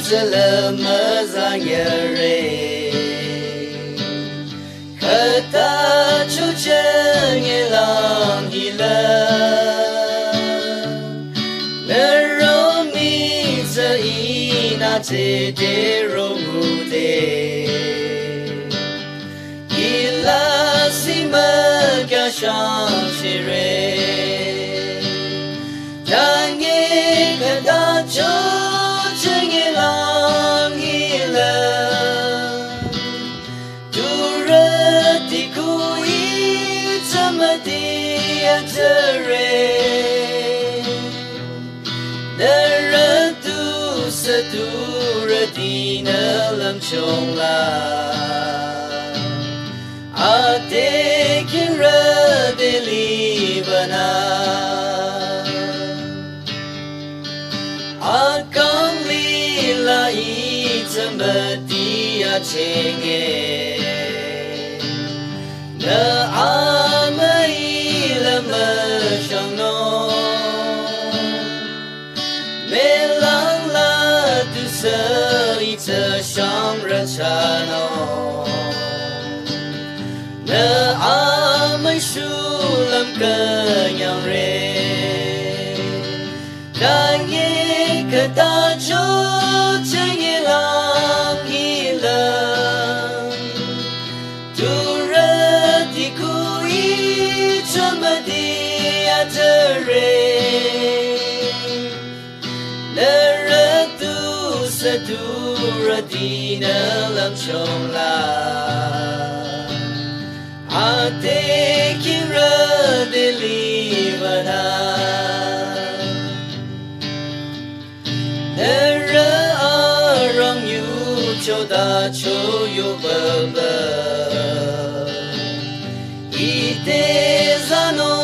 Salamazangere Kata chuchen ilang hila Neromi sa ina te romude Ila sima kashang shire Tangi kata chuchen ilang hila Durati kui tamati atere Naratu saturati na lam chong la Ate kira delibana Akang lila itamati achenge Na amai lama shang no Melang la tu sa ita shang rachano Na amai shulam kanyang re Dangi kata cho chengi lang hilang Durati kui chamadi atere Naratu saturati na lam chong la Ate kira delibana Nara arang yu choda cho yu baba Ite zano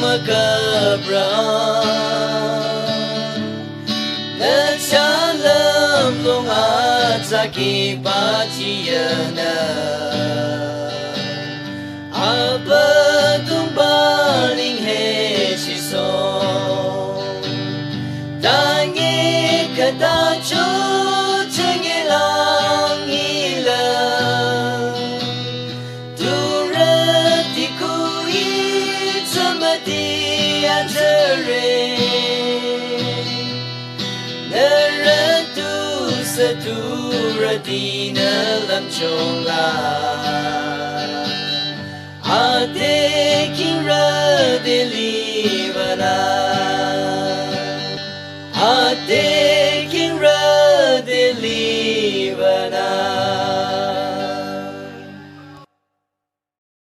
makabra Na chalam long ataki patiyana Apa tumbaling he shisong Tangi kata cho chengi lang ilang Durati kui tamati atere Naratu saturati na lam chong la Ate kira delibana Ate